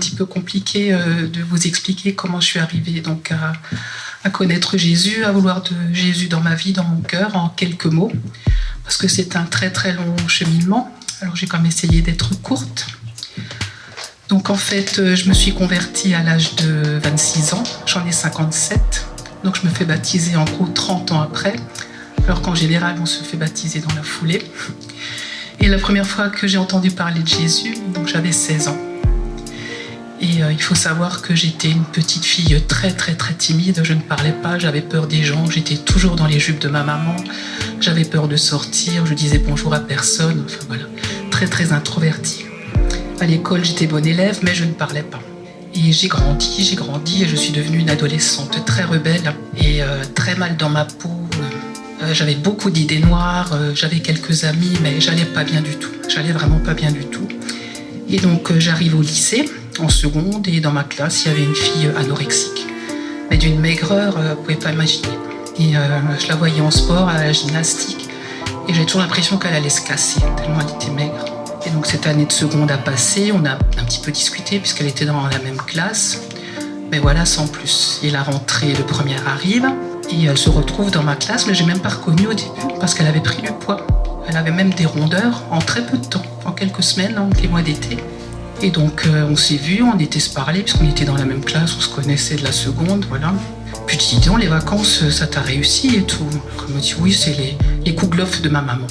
petit peu compliqué de vous expliquer comment je suis arrivée donc à connaître Jésus, à vouloir de Jésus dans ma vie, dans mon cœur, en quelques mots, parce que c'est un très très long cheminement. Alors j'ai quand même essayé d'être courte. Donc en fait, je me suis convertie à l'âge de 26 ans, j'en ai 57, donc je me fais baptiser en gros 30 ans après, alors qu'en général on se fait baptiser dans la foulée. Et la première fois que j'ai entendu parler de Jésus, donc j'avais 16 ans. Et il faut savoir que j'étais une petite fille très très très timide, je ne parlais pas, j'avais peur des gens, j'étais toujours dans les jupes de ma maman, j'avais peur de sortir, je disais bonjour à personne, enfin voilà, très très introvertie. À l'école, j'étais bonne élève, mais je ne parlais pas. Et j'ai grandi et je suis devenue une adolescente très rebelle et très mal dans ma peau. J'avais beaucoup d'idées noires, j'avais quelques amis, mais j'allais pas bien du tout. J'allais vraiment pas bien du tout. Et donc j'arrive au lycée, en seconde, et dans ma classe, il y avait une fille anorexique. Mais d'une maigreur, vous pouvez pas imaginer. Et je la voyais en sport, à la gymnastique, et j'avais toujours l'impression qu'elle allait se casser, tellement elle était maigre. Et donc cette année de seconde a passé, on a un petit peu discuté puisqu'elle était dans la même classe. Mais voilà, sans plus. Et la rentrée, le premier arrive, et elle se retrouve dans ma classe, mais je n'ai même pas reconnu au début parce qu'elle avait pris du poids. Elle avait même des rondeurs en très peu de temps, en quelques semaines, entre les mois d'été. Et donc on s'est vus, on était se parler puisqu'on était dans la même classe, on se connaissait de la seconde, voilà. Puis tu dis, les vacances, ça t'a réussi et tout. Elle me dit, oui, c'est les kouglof de ma maman.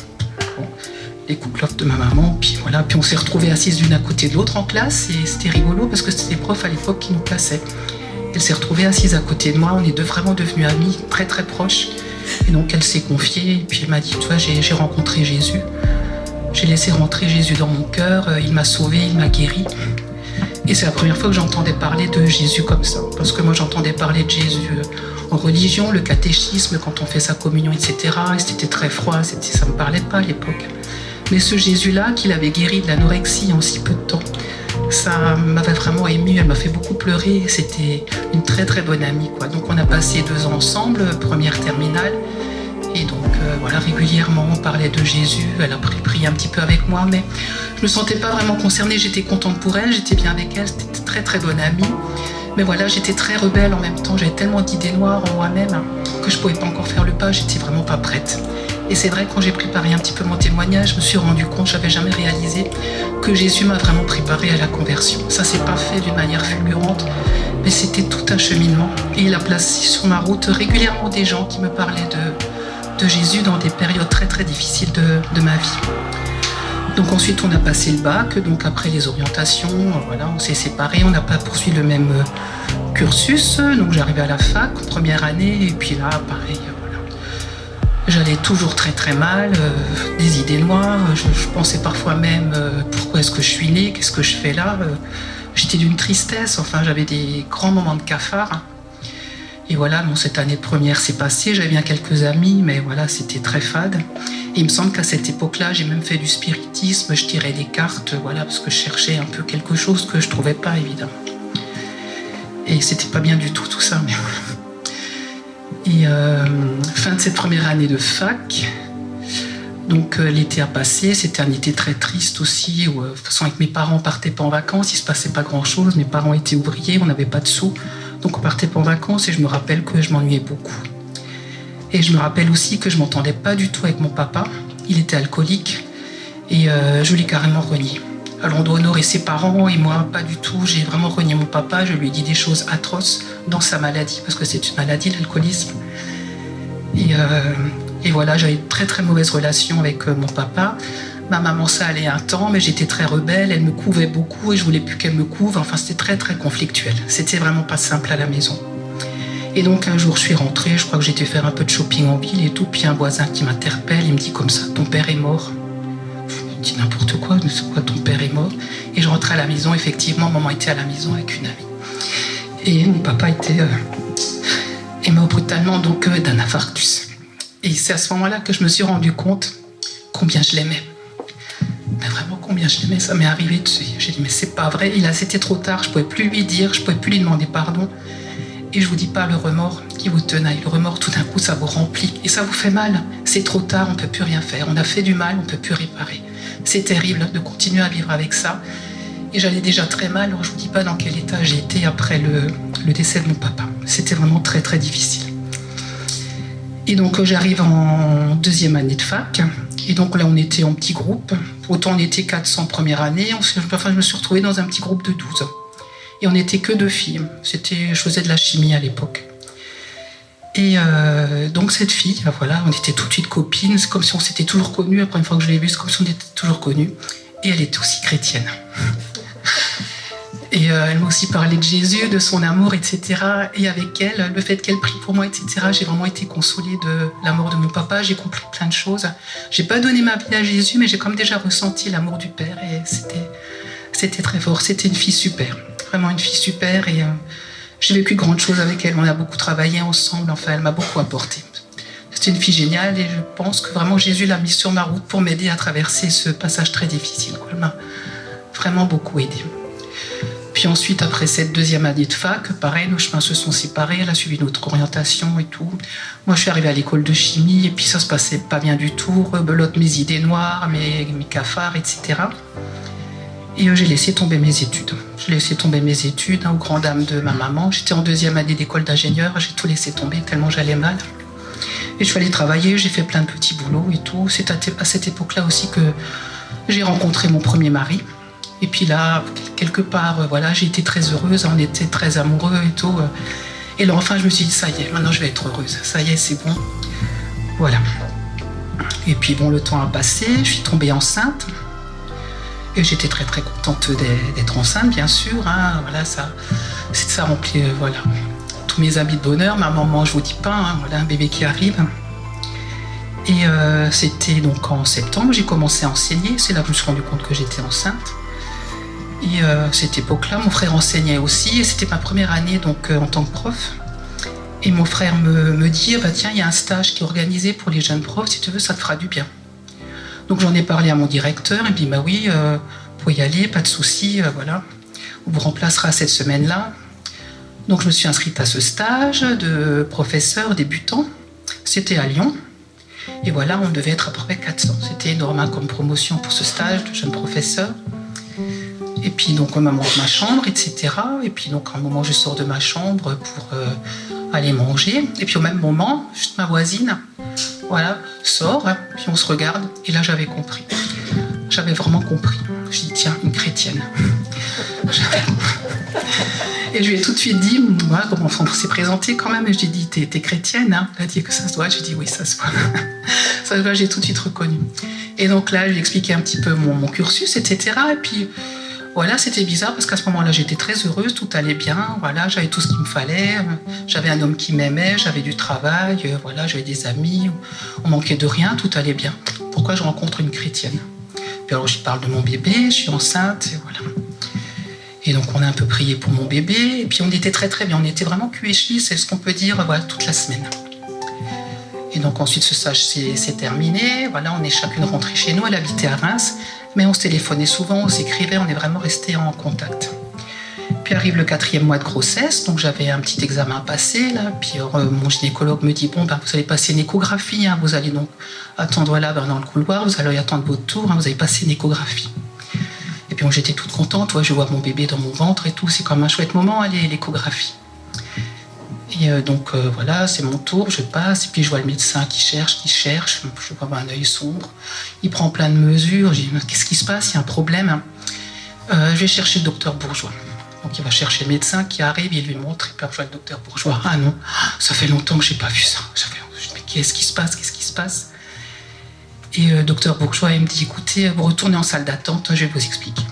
Bon. Les kouglof de ma maman, puis voilà, puis on s'est retrouvés assises l'une à côté de l'autre en classe, et c'était rigolo parce que c'était des profs à l'époque qui nous plaçaient. Elle s'est retrouvée assise à côté de moi, on est vraiment devenus amis, très très proches, et donc elle s'est confiée, et puis elle m'a dit, tu vois, j'ai rencontré Jésus, j'ai laissé rentrer Jésus dans mon cœur, il m'a sauvée, il m'a guérie, et c'est la première fois que j'entendais parler de Jésus comme ça, parce que moi j'entendais parler de Jésus en religion, le catéchisme, quand on fait sa communion, etc., et c'était très froid, ça me parlait pas à l'époque. Mais ce Jésus-là, qu'il avait guéri de l'anorexie en si peu de temps, ça m'avait vraiment émue, elle m'a fait beaucoup pleurer, c'était une très très bonne amie, quoi. Donc on a passé 2 ans ensemble, première terminale, et donc voilà, régulièrement on parlait de Jésus, elle a prié un petit peu avec moi, mais je me sentais pas vraiment concernée, j'étais contente pour elle, j'étais bien avec elle, c'était une très très bonne amie, mais voilà, j'étais très rebelle en même temps, j'avais tellement d'idées noires en moi-même que je pouvais pas encore faire le pas, j'étais vraiment pas prête. Et c'est vrai, quand j'ai préparé un petit peu mon témoignage, je me suis rendu compte, je n'avais jamais réalisé que Jésus m'a vraiment préparé à la conversion. Ça ne s'est pas fait d'une manière fulgurante, mais c'était tout un cheminement. Et il a placé sur ma route régulièrement des gens qui me parlaient de Jésus dans des périodes très très difficiles de ma vie. Donc ensuite on a passé le bac, donc après les orientations, voilà, on s'est séparés, on n'a pas poursuivi le même cursus, donc j'arrivais à la fac, première année, et puis là, pareil. J'allais toujours très très mal, des idées noires, je pensais parfois même pourquoi est-ce que je suis née, qu'est-ce que je fais là, j'étais d'une tristesse, enfin j'avais des grands moments de cafard. Et voilà, bon, cette année de première s'est passée, j'avais bien quelques amis, mais voilà, c'était très fade. Et il me semble qu'à cette époque-là, j'ai même fait du spiritisme, je tirais des cartes, voilà, parce que je cherchais un peu quelque chose que je trouvais pas, évidemment. Et c'était pas bien du tout ça, mais voilà. Et fin de cette première année de fac, donc l'été a passé, c'était un été très triste aussi, où de toute façon avec mes parents on partait pas en vacances, il se passait pas grand chose, mes parents étaient ouvriers, on n'avait pas de sous, donc on partait pas en vacances et je me rappelle que je m'ennuyais beaucoup. Et je me rappelle aussi que je m'entendais pas du tout avec mon papa, il était alcoolique et je l'ai carrément renié. Alors on doit honorer ses parents et moi pas du tout, j'ai vraiment renié mon papa, je lui ai dit des choses atroces dans sa maladie, parce que c'est une maladie, l'alcoolisme. Et voilà, j'avais une très très mauvaise relation avec mon papa. Ma maman, ça allait un temps, mais j'étais très rebelle, elle me couvait beaucoup et je voulais plus qu'elle me couve, enfin c'était très très conflictuel, c'était vraiment pas simple à la maison. Et donc un jour je suis rentrée, je crois que j'étais faire un peu de shopping en ville et tout, puis un voisin qui m'interpelle, il me dit comme ça, ton père est mort. Je me dis n'importe quoi, mais c'est quoi ton père est mort? Et je rentrais à la maison, effectivement, maman était à la maison avec une amie. Et mon papa est mort brutalement donc d'un infarctus. Et c'est à ce moment-là que je me suis rendu compte combien je l'aimais. Mais vraiment combien je l'aimais, ça m'est arrivé dessus. J'ai dit mais c'est pas vrai, c'était trop tard, je pouvais plus lui dire, je pouvais plus lui demander pardon. Et je vous dis pas le remords qui vous tenaille, le remords tout d'un coup ça vous remplit et ça vous fait mal. C'est trop tard, on peut plus rien faire, on a fait du mal, on peut plus réparer. C'est terrible de continuer à vivre avec ça. Et j'allais déjà très mal, alors je ne vous dis pas dans quel état j'ai été après le décès de mon papa. C'était vraiment très très difficile. Et donc j'arrive en deuxième année de fac. Et donc là on était en petit groupe. Autant on était 400 première année. Je me suis retrouvée dans un petit groupe de 12. Et on n'était que 2 filles. Je faisais de la chimie à l'époque. Et donc cette fille, voilà, on était tout de suite copines. C'est comme si on s'était toujours connues. La première fois que je l'ai vue, c'est comme si on était toujours connues. Et elle était aussi chrétienne. Et elle m'a aussi parlé de Jésus, de son amour, etc. Et avec elle, le fait qu'elle prie pour moi, etc., j'ai vraiment été consolée de la mort de mon papa. J'ai compris plein de choses. J'ai pas donné ma vie à Jésus, mais j'ai comme déjà ressenti l'amour du Père. Et c'était très fort. C'était une fille super. Vraiment une fille super. Et j'ai vécu de grandes choses avec elle. On a beaucoup travaillé ensemble. Enfin, elle m'a beaucoup apporté. C'était une fille géniale. Et je pense que vraiment Jésus l'a mise sur ma route pour m'aider à traverser ce passage très difficile. Elle m'a vraiment beaucoup aidée. Puis ensuite, après cette deuxième année de fac, pareil, nos chemins se sont séparés, elle a suivi notre orientation et tout. Moi, je suis arrivée à l'école de chimie et puis ça se passait pas bien du tout, rebelote mes idées noires, mes cafards, etc. Et j'ai laissé tomber mes études. J'ai laissé tomber mes études, aux grandes dames de ma maman. J'étais en deuxième année d'école d'ingénieur, j'ai tout laissé tomber tellement j'allais mal. Et je suis allée travailler, j'ai fait plein de petits boulots et tout. C'est à cette époque-là aussi que j'ai rencontré mon premier mari. Et puis là, quelque part, voilà, j'ai été très heureuse, on était très amoureux et tout. Et là, enfin, je me suis dit, ça y est, maintenant je vais être heureuse. Ça y est, c'est bon. Voilà. Et puis bon, le temps a passé, je suis tombée enceinte. Et j'étais très très contente d'être enceinte, bien sûr. Hein. Voilà, ça remplit, voilà, tous mes habits de bonheur. Ma maman, je vous dis pas, hein, voilà, un bébé qui arrive. Et c'était donc en septembre, j'ai commencé à enseigner. C'est là que je me suis rendu compte que j'étais enceinte. Et cette époque-là, mon frère enseignait aussi, et c'était ma première année donc, en tant que prof. Et mon frère me dit, bah, tiens, il y a un stage qui est organisé pour les jeunes profs, si tu veux, ça te fera du bien. Donc j'en ai parlé à mon directeur, il me dit, bah oui, vous pouvez y aller, pas de souci, voilà. On vous remplacera cette semaine-là. Donc je me suis inscrite à ce stage de professeur débutant. C'était à Lyon. Et voilà, on devait être à peu près 400. C'était énorme hein, comme promotion pour ce stage de jeune professeur. Et puis donc on m'a montré ma chambre, etc. Et puis donc à un moment je sors de ma chambre pour aller manger. Et puis au même moment, juste ma voisine, voilà, sort, hein, puis on se regarde. Et là j'avais compris. J'avais vraiment compris. Je dis tiens, une chrétienne. Et je lui ai tout de suite dit, voilà, comment on s'est présenté quand même. Et je lui ai dit, t'es chrétienne, hein? Elle a dit que ça se voit. Je lui ai dit oui, ça se voit. Ça se voit, j'ai tout de suite reconnu. Et donc là, je lui ai expliqué un petit peu mon cursus, etc. Et puis voilà, c'était bizarre parce qu'à ce moment-là, j'étais très heureuse, tout allait bien. Voilà, j'avais tout ce qu'il me fallait. J'avais un homme qui m'aimait, j'avais du travail, voilà, j'avais des amis. On manquait de rien, tout allait bien. Pourquoi je rencontre une chrétienne? Puis alors, je parle de mon bébé, je suis enceinte, et voilà. Et donc, on a un peu prié pour mon bébé. Et puis, on était très, très bien. On était vraiment cul et cheville, c'est ce qu'on peut dire, voilà, toute la semaine. Et donc, ensuite, ce stage s'est terminé. Voilà, on est chacune rentrée chez nous. Elle habitait à Reims. Mais on se téléphonait souvent, on s'écrivait, on est vraiment restés en contact. Puis arrive le 4e mois de grossesse, donc j'avais un petit examen à passer, là. Puis mon gynécologue me dit, bon, ben, vous allez passer une échographie, hein. Vous allez donc attendre là, ben, dans le couloir, vous allez attendre votre tour, hein. Vous allez passer une échographie. Et puis bon, j'étais toute contente, ouais, je vois mon bébé dans mon ventre et tout, c'est comme un chouette moment, allez, l'échographie. Et donc voilà, c'est mon tour, je passe, et puis je vois le médecin qui cherche, je vois un œil sombre, il prend plein de mesures, je dis qu'est-ce qui se passe, il y a un problème. Je vais chercher le docteur Bourgeois. Donc il va chercher le médecin qui arrive, il lui montre, et puis je vois le docteur Bourgeois. Ah non, ça fait longtemps que je n'ai pas vu ça. Je dis mais qu'est-ce qui se passe? Et docteur Bourgeois, il me dit écoutez, vous retournez en salle d'attente, je vais vous expliquer.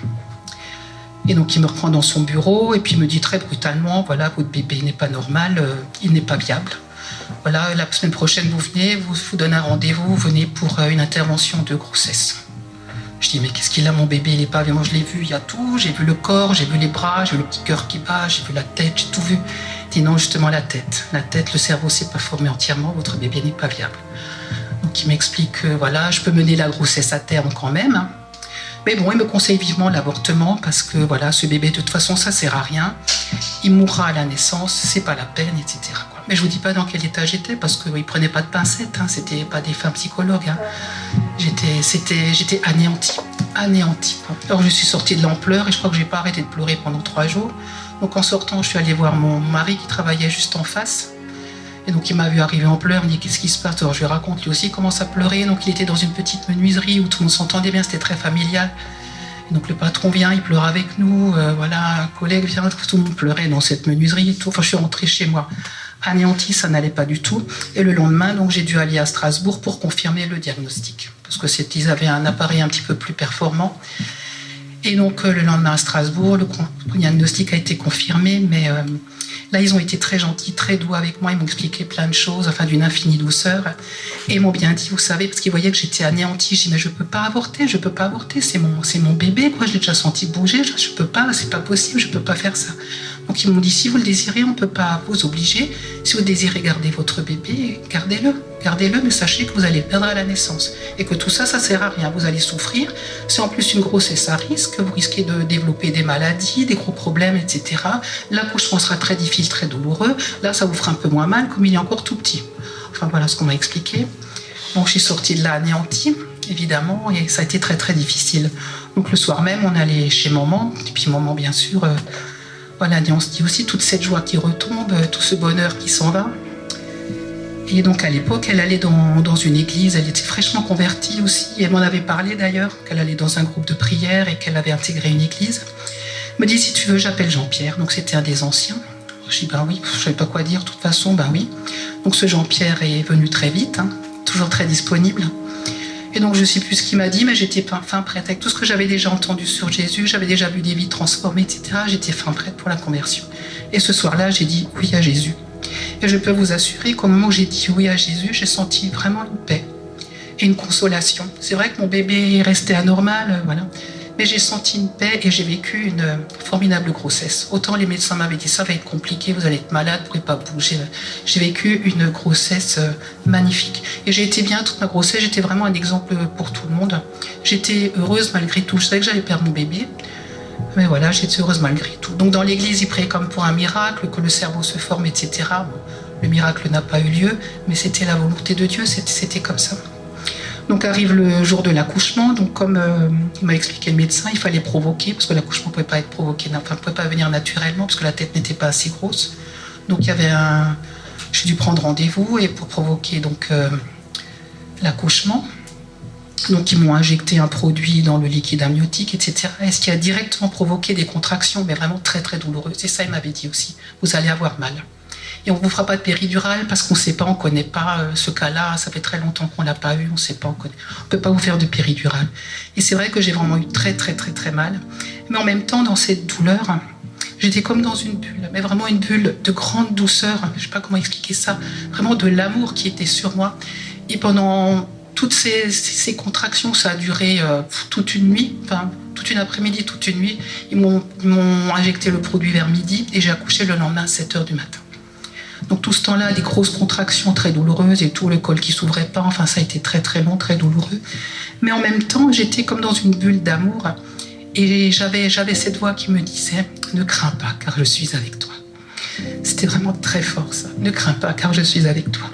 Et donc il me reprend dans son bureau et puis il me dit très brutalement, voilà, votre bébé n'est pas normal, il n'est pas viable. Voilà, la semaine prochaine vous venez, vous donne un rendez-vous, vous venez pour une intervention de grossesse. Je dis mais qu'est-ce qu'il a mon bébé, il n'est pas viable. Moi je l'ai vu, il y a tout, j'ai vu le corps, j'ai vu les bras, j'ai vu le petit cœur qui bat, j'ai vu la tête, j'ai tout vu. Il dit non, justement la tête, le cerveau s'est pas formé entièrement, votre bébé n'est pas viable. Donc il m'explique que voilà, je peux mener la grossesse à terme quand même. Hein. Mais bon, il me conseille vivement l'avortement parce que voilà, ce bébé, de toute façon, ça sert à rien. Il mourra à la naissance, c'est pas la peine, etc. Mais je vous dis pas dans quel état j'étais parce qu'il prenait pas de pincettes, hein, c'était pas des fins psychologues. Hein. J'étais anéantie. anéantie. Alors je suis sortie de là en pleurs et je crois que j'ai pas arrêté de pleurer pendant 3 jours. Donc en sortant, je suis allée voir mon mari qui travaillait juste en face. Et donc il m'a vu arriver en pleurs, il me dit qu'est-ce qui se passe? Alors je lui raconte lui aussi comment ça pleurait. Donc il était dans une petite menuiserie où tout le monde s'entendait bien, c'était très familial. Et donc le patron vient, il pleure avec nous, voilà, un collègue vient, tout le monde pleurait dans cette menuiserie et tout. Enfin je suis rentrée chez moi anéantie, ça n'allait pas du tout. Et le lendemain, donc j'ai dû aller à Strasbourg pour confirmer le diagnostic. Parce que ils avaient un appareil un petit peu plus performant. Et donc le lendemain à Strasbourg, le diagnostic a été confirmé, mais là ils ont été très gentils, très doux avec moi, ils m'ont expliqué plein de choses, enfin d'une infinie douceur, et ils m'ont bien dit, vous savez, parce qu'ils voyaient que j'étais anéantie, j'ai dit mais je peux pas avorter, c'est mon bébé, quoi, je l'ai déjà senti bouger, je peux pas, c'est pas possible, je peux pas faire ça. Donc ils m'ont dit, si vous le désirez, on peut pas vous obliger, si vous désirez garder votre bébé, gardez-le, mais sachez que vous allez perdre à la naissance, et que tout ça, ça sert à rien, vous allez souffrir, c'est en plus une grossesse à risque, vous risquez de développer des maladies, des gros problèmes, etc. L'accouchement sera très difficile, très douloureux, là ça vous fera un peu moins mal, comme il est encore tout petit. Enfin voilà ce qu'on m'a expliqué. Bon, je suis sortie de là anéantie, évidemment, et ça a été très très difficile. Donc le soir même, on allait chez maman, et puis maman bien sûr, voilà, on se dit aussi toute cette joie qui retombe, tout ce bonheur qui s'en va. Et donc à l'époque, elle allait dans une église, elle était fraîchement convertie aussi, et elle m'en avait parlé d'ailleurs, qu'elle allait dans un groupe de prière et qu'elle avait intégré une église. Elle me dit, si tu veux, j'appelle Jean-Pierre, donc c'était un des anciens. Je dis, ben oui, je ne savais pas quoi dire, de toute façon, ben oui. Donc ce Jean-Pierre est venu très vite, toujours très disponible. Et donc je ne sais plus ce qu'il m'a dit, mais j'étais fin prête. Avec tout ce que j'avais déjà entendu sur Jésus, j'avais déjà vu des vies transformées, etc. J'étais fin prête pour la conversion. Et ce soir-là, j'ai dit oui à Jésus. Et je peux vous assurer qu'au moment où j'ai dit oui à Jésus, j'ai senti vraiment une paix et une consolation. C'est vrai que mon bébé est resté anormal, voilà. Mais j'ai senti une paix et j'ai vécu une formidable grossesse. Autant les médecins m'avaient dit ça va être compliqué, vous allez être malade, vous ne pourrez pas bouger. J'ai vécu une grossesse magnifique. Et j'ai été bien toute ma grossesse, j'étais vraiment un exemple pour tout le monde. J'étais heureuse malgré tout. Je savais que j'allais perdre mon bébé. Mais voilà, j'étais heureuse malgré tout. Donc dans l'église, ils priaient comme pour un miracle, que le cerveau se forme, etc. Bon, le miracle n'a pas eu lieu, mais c'était la volonté de Dieu, c'était comme ça. Donc arrive le jour de l'accouchement, donc comme il m'a expliqué le médecin, il fallait provoquer, parce que l'accouchement ne pouvait pas être provoqué, enfin ne pouvait pas venir naturellement, parce que la tête n'était pas assez grosse. Donc il y avait j'ai dû prendre rendez-vous et pour provoquer donc l'accouchement. Donc ils m'ont injecté un produit dans le liquide amniotique, etc. Et ce qui a directement provoqué des contractions, mais vraiment très très douloureuses. Et ça, il m'avait dit aussi, vous allez avoir mal. Et on ne vous fera pas de péridurale parce qu'on ne sait pas, on ne connaît pas ce cas-là, ça fait très longtemps qu'on ne l'a pas eu, on ne sait pas, on ne peut pas vous faire de péridurale. Et c'est vrai que j'ai vraiment eu très très très très mal. Mais en même temps, dans cette douleur, j'étais comme dans une bulle, mais vraiment une bulle de grande douceur, je ne sais pas comment expliquer ça, vraiment de l'amour qui était sur moi. Et pendant toutes ces contractions, ça a duré toute une nuit, enfin toute une après-midi, toute une nuit. Ils m'ont injecté le produit vers midi et j'ai accouché le lendemain à 7h du matin. Donc tout ce temps-là, des grosses contractions très douloureuses et tout, le col qui s'ouvrait pas, enfin ça a été très très long, très douloureux. Mais en même temps, j'étais comme dans une bulle d'amour et j'avais cette voix qui me disait « Ne crains pas car je suis avec toi ». C'était vraiment très fort ça, « Ne crains pas car je suis avec toi ».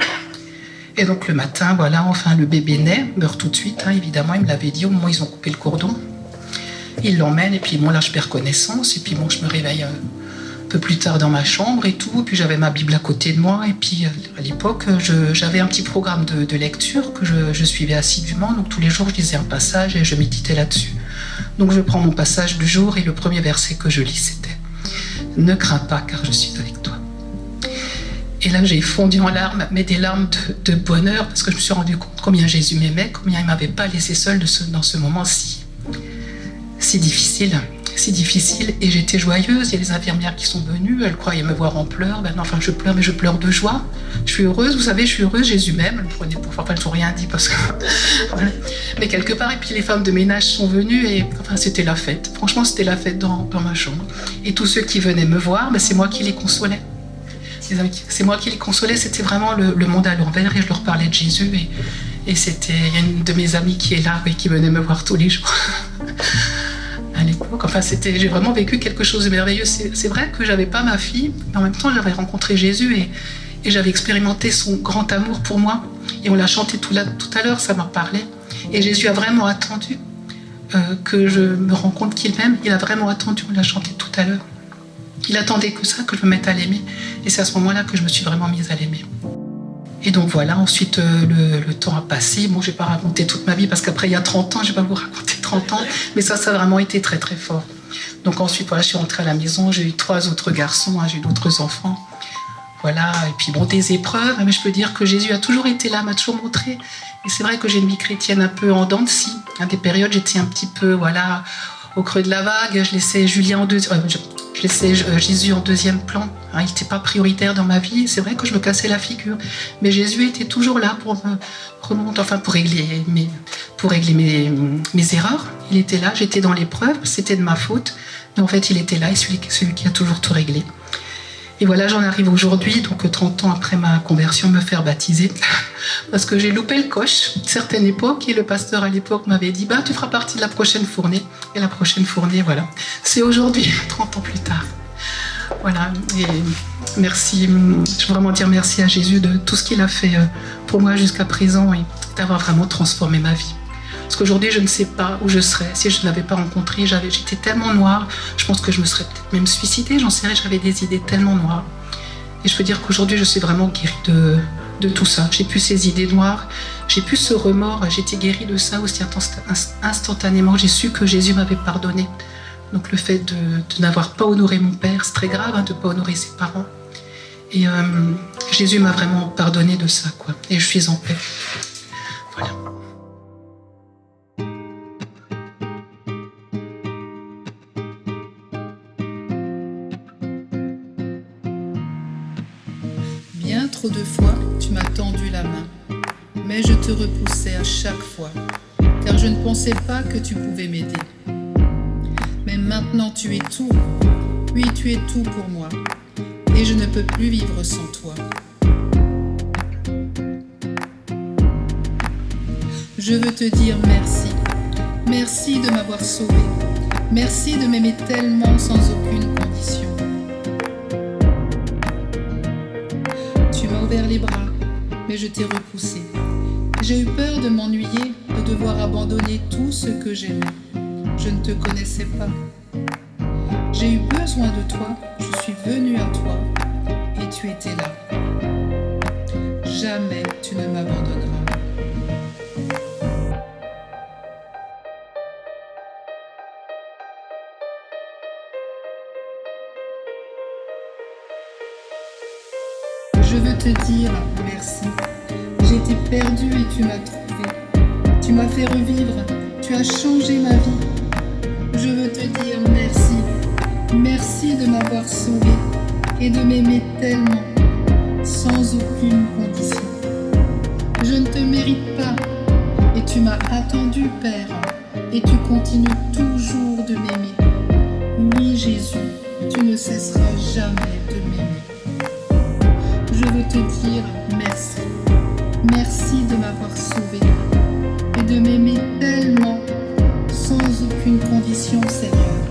Et donc le matin, voilà, enfin le bébé naît, meurt tout de suite, évidemment, il me l'avait dit au moment où ils ont coupé le cordon. Ils l'emmènent et puis bon là je perds connaissance et puis bon je me réveille un peu plus tard dans ma chambre et tout, puis j'avais ma Bible à côté de moi et puis à l'époque j'avais un petit programme de lecture que je suivais assidûment, donc tous les jours je lisais un passage et je méditais là-dessus. Donc je prends mon passage du jour et le premier verset que je lis c'était « Ne crains pas car je suis avec toi ». Et là j'ai fondu en larmes, mais des larmes de bonheur parce que je me suis rendu compte combien Jésus m'aimait, combien il ne m'avait pas laissé seule dans ce moment si difficile. Si difficile et j'étais joyeuse, il y a les infirmières qui sont venues, elles croyaient me voir en pleurs, ben non, enfin je pleure mais je pleure de joie, je suis heureuse, vous savez, je suis heureuse, Jésus m'aime, elles me prenaient pour, enfin elles n'ont rien dit parce que, voilà. Mais quelque part, et puis les femmes de ménage sont venues et enfin c'était la fête, franchement c'était la fête dans ma chambre. Et tous ceux qui venaient me voir, ben, c'est moi qui les consolais. C'est moi qui les consolais, c'était vraiment le monde à l'envers et je leur parlais de Jésus et c'était, il y a une de mes amies qui est là et qui venait me voir tous les jours. À l'époque, enfin j'ai vraiment vécu quelque chose de merveilleux. C'est vrai que j'avais pas ma fille, mais en même temps j'avais rencontré Jésus et j'avais expérimenté son grand amour pour moi. Et on l'a chanté tout à l'heure, ça m'a parlé. Et Jésus a vraiment attendu que je me rends compte qu'il m'aime. Il a vraiment attendu, on l'a chanté tout à l'heure. Il attendait que ça, que je me mette à l'aimer. Et c'est à ce moment-là que je me suis vraiment mise à l'aimer. Et donc voilà, ensuite le temps a passé. Bon, je ne vais pas raconter toute ma vie parce qu'après il y a 30 ans, je ne vais pas vous raconter 30 ans, mais ça a vraiment été très très fort. Donc ensuite, voilà, je suis rentrée à la maison, j'ai eu 3 autres garçons, j'ai eu d'autres enfants. Voilà, et puis bon, des épreuves, mais je peux dire que Jésus a toujours été là, m'a toujours montré. Et c'est vrai que j'ai une vie chrétienne un peu en dents de scie. À des périodes, j'étais un petit peu, voilà, au creux de la vague. Je laissais je laissais Jésus en deuxième plan. Il n'était pas prioritaire dans ma vie. C'est vrai que je me cassais la figure. Mais Jésus était toujours là pour me remonter, enfin pour régler mes erreurs. Il était là, j'étais dans l'épreuve, c'était de ma faute. Mais en fait, il était là et celui qui a toujours tout réglé. Et voilà, j'en arrive aujourd'hui, donc 30 ans après ma conversion, me faire baptiser. Parce que j'ai loupé le coche, à une certaine époque, et le pasteur à l'époque m'avait dit tu feras partie de la prochaine fournée. Et la prochaine fournée, voilà. C'est aujourd'hui, 30 ans plus tard. Voilà, et merci, je veux vraiment dire merci à Jésus de tout ce qu'il a fait pour moi jusqu'à présent et d'avoir vraiment transformé ma vie. Parce qu'aujourd'hui, je ne sais pas où je serais si je ne l'avais pas rencontré. J'étais tellement noire, je pense que je me serais peut-être même suicidée, j'en sais rien, j'avais des idées tellement noires. Et je peux dire qu'aujourd'hui, je suis vraiment guérie de tout ça. J'ai plus ces idées noires, j'ai plus ce remords, j'ai été guérie de ça aussi instantanément. J'ai su que Jésus m'avait pardonné. Donc le fait de n'avoir pas honoré mon père, c'est très grave de ne pas honorer ses parents. Et Jésus m'a vraiment pardonné de ça, quoi. Et je suis en paix. Voilà. Bien trop de fois, tu m'as tendu la main, mais je te repoussais à chaque fois, car je ne pensais pas que tu pouvais m'aider. Mais maintenant tu es tout, oui tu es tout pour moi, et je ne peux plus vivre sans toi. Je veux te dire merci, merci de m'avoir sauvé, merci de m'aimer tellement sans aucune condition. Ouvert les bras, mais je t'ai repoussé. J'ai eu peur de m'ennuyer, de devoir abandonner tout ce que j'aimais. Je ne te connaissais pas. J'ai eu besoin de toi, je suis venue à toi, et tu étais là. Jamais tu ne m'abandonneras. Je veux te dire merci. J'étais perdue et tu m'as trouvée. Tu m'as fait revivre. Tu as changé ma vie. Je veux te dire merci. Merci de m'avoir sauvée et de m'aimer tellement, sans aucune condition. Je ne te mérite pas et tu m'as attendu, Père, et tu continues toujours de m'aimer. Oui, Jésus, tu ne cesseras jamais de m'aimer. Je veux te dire merci. Merci de m'avoir sauvé et de m'aimer tellement, sans aucune condition, Seigneur.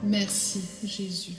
Merci, Jésus.